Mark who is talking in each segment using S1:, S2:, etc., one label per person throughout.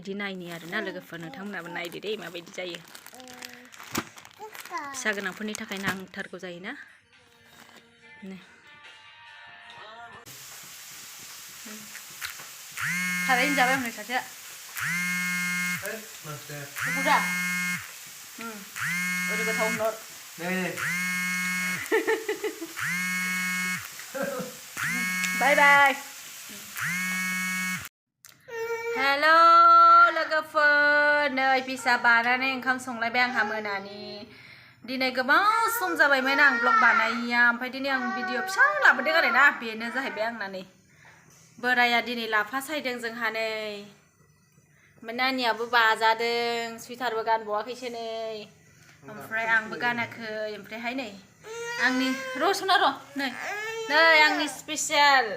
S1: माबायदि नायनि आरोना लोगोफोर नोंथांमोनाबो नायदो दे माबायदि जायो फिसा गोनांफोरनि थाखाय नांथारगौ जायोना थारैनो जाबाय हनै सासेया बुरजा ओरै गोथाव नर बाय बाय हेल' लोगोफोर नै फिसा बानानै ओंखाम संलायबाय आंहा मोनानि दिनै गोबां सम जाबायमोन आं ब्लग बानायिया ओमफ्राय दिनै आं भिडिअ फिसा लाबोदों आरोना बेनो जाहैबाय आंना नै बोराया दिनै लाफा सायदों जोंहा नै नानियाबो बाजादों सुइटारबो गानबावाखैसो नै ओमफ्राय आंबो गानाखै ओमफ्रायहाय नै आंनि र' सना र' नै आंनि स्पेसियेल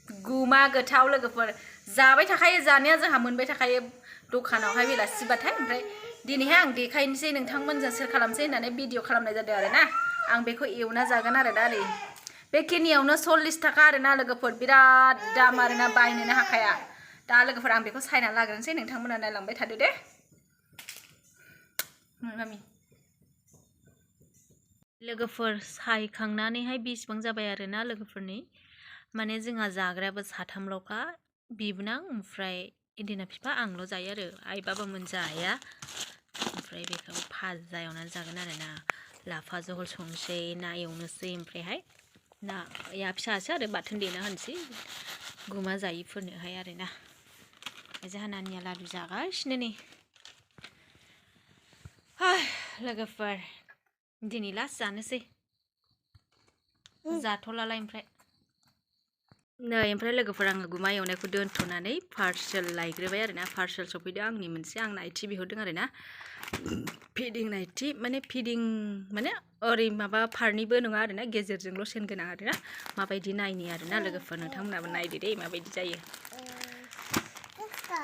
S1: गुमा गोथाव लोगोफोर जाबाय थाखायो जानाया जोंहा मोनबाय थाखायो दखानावहाय बेलासिबाथाय ओमफ्राय दिनैहाय आं देखायनोसै नोंथांमोनजों शेयार खालामसै होननानै भिडिअ खालामनाय जादों आरोना आं बेखौ एवना जागोन आरो दा ओरै बेखिनियावनो 40 थाखा आरोना लोगोफोर बिराद दाम आरोना बायनोनो हाखाया दा लोगोफोर आं बेखौ सायना लाग्रोनोसै नोंथांमोना नायलांबाय थादो दे मामि लोगोफोर सायखांनानैहाय बेसेबां जाबाय आरोना लोगोफोरनि माने जोंहा जाग्रायाबो साथामल'खा बिबोनां ओमफ्राय इदिना बिफा आंल' जायो आरो आइ बाबामोन जाया ओमफ्राय बेखौ भाजा एवनानै जागोन आरोना लाफा जहल संसै ना एवनोसै ओमफ्रायहाय नाया फिसासो आरो बाथोन देना होनोसै गुमा जायिफोरनोहाय आरोना जोंहा नानिया लादु जागासिनो नै लोगोफोर दिनै लास्ट जानोसै जाथ'लालाय ओमफ्राय नै ओमफ्राय लोगोफोर आङो गुमा एवनायखौ दोनथ'नानै पार्सेल लायग्रोबाय आरोना पार्सेल सफैदों आंनि मोनसे आं नाइटि बिहरदों आरोना फिदिं नाइटि माने फिदिं माने ओरै माबा फारनैबो नङा आरोना गेजेरजोंल' सेन गोनां आरोना माबायदि नायनि आरोना लोगोफोर नोंथांमोनाबो नायदो दे माबायदि जायो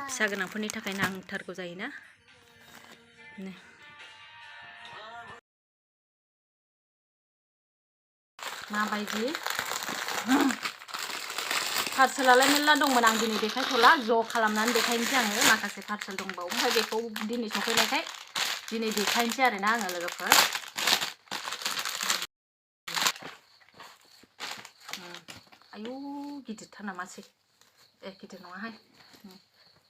S1: फिसा गोनांफोरनि थाखाय नांथारगौ जायोना माबायदि पार्सेलालाय मेरला दंमोन आं दिनै देखायथ'ला ज' खालामनानै देखायनोसै आङो माखासे पार्सेल दंबावो ओमफ्राय बेखौ दिनै सफैनायखाय दिनै देखायनोसै आरोना आङो लोगोफोर आयु गिदिरथार नामासै गिदिर नङाहाय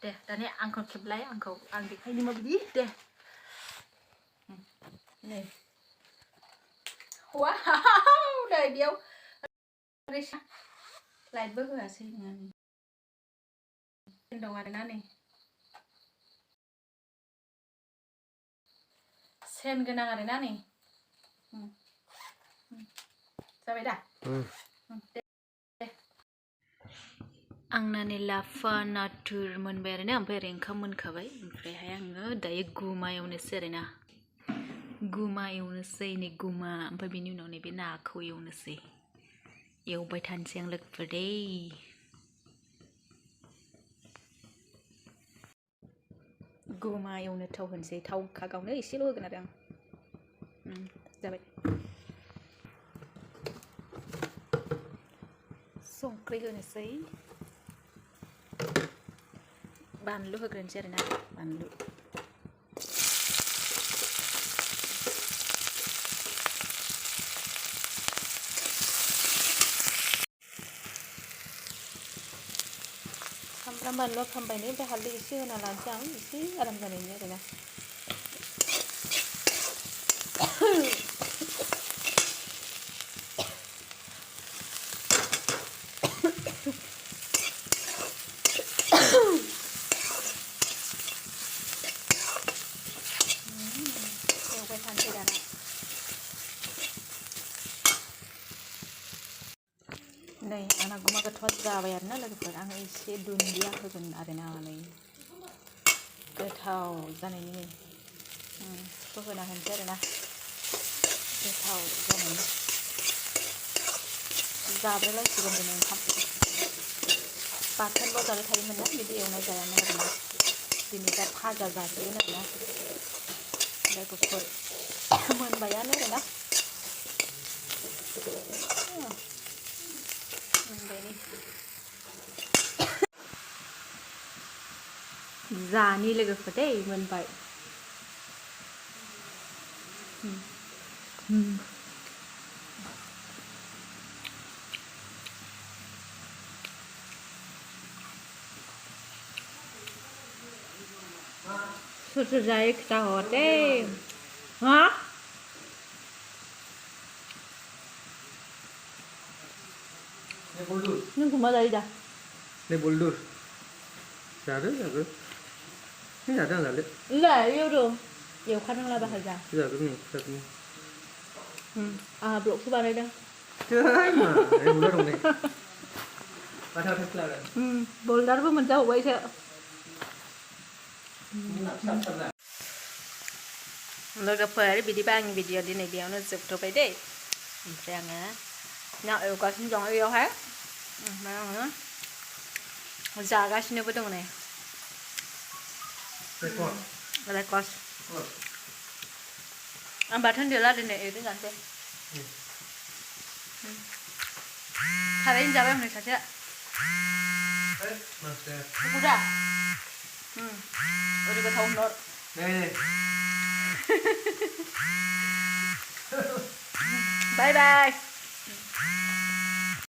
S1: दे दानिया आंखौ खेबलाय आं देखायनो माबायदि दे नै वाव नै बेयाव लाइटबो होआसै नोङो दं आरोना नै सेन गोनां आरोना नै जाबाय दा आंना नै लाफा नाथुर मोनबाय आरोना ओमफ्राय ओरै ओंखाम मोनखाबाय ओमफ्रायहाय आङो दायो गुमा एवनोसै आरोना गुमा एवनोसै नै गुमा ओमफ्राय बेनि उनाव नैबे नाखौ एवनोसै एवबाय थानोसै आं लोगोफोर दै गुमा एवनो थाव होनोसै थाव खागावनो एसेल' होगोन आरो आं जाबाय संख्रि होनोसै बानलु होग्रोनोसै आरोना बानलु सामब्राम बानलुआ खामबायनो ओमफ्राय हालदै एसे होना लानोसै आं एसे आराम जानायनि आरोना एवबाय थानोसै दाना नै आंना गुमा गोथावा जाबाय आरोना लोगोफोर आङो एसे दुन्दिया होगोन आरोना नै गोथाव जानायनि बेखौ होना होनोसै आरोना गोथाव जानायनि जाब्रेलायसिगोन दिनै ओंखाम बाथोनल' जाबाय थायोमोन ना बिदि एवनाय जायामोन आरोना दिनै दा भाजा जासिगोन आरोना लोगोफोर मोनबायानो आरोना मोनबाय जानि लोगोफोर दै मोनबाय सोर सोर जायो खिथाहर दे हा नों गुमा जायो दा
S2: Ini buldur. Jaga, jaga. Ini jaga nggak lihat?
S1: Enggak, yaudah. Eवखादोंला बाहायजा
S2: Jaga nih, jaga nih.
S1: आंहा ब्लगसो बानायदों
S2: Cai mah, ini buldur dong nih. Padahal tes lah kan.
S1: बल्दारबो मोनजाबावबायसो लोगोफोर बिदिबा आंनि भिडिअ दिनै बेयावनो जोबथ'बाय दै ओमफ्राय आङो ना एवगासिनो दङ बेयावहाय ओमफ्राय आङो जागासिनोबो दङ नै रेकर्ड आं बाथोन देला दिनै एवदों जानोसै थारैनो जाबाय हनै सासेया दा ओरै गोथाव होनहर बाय बाय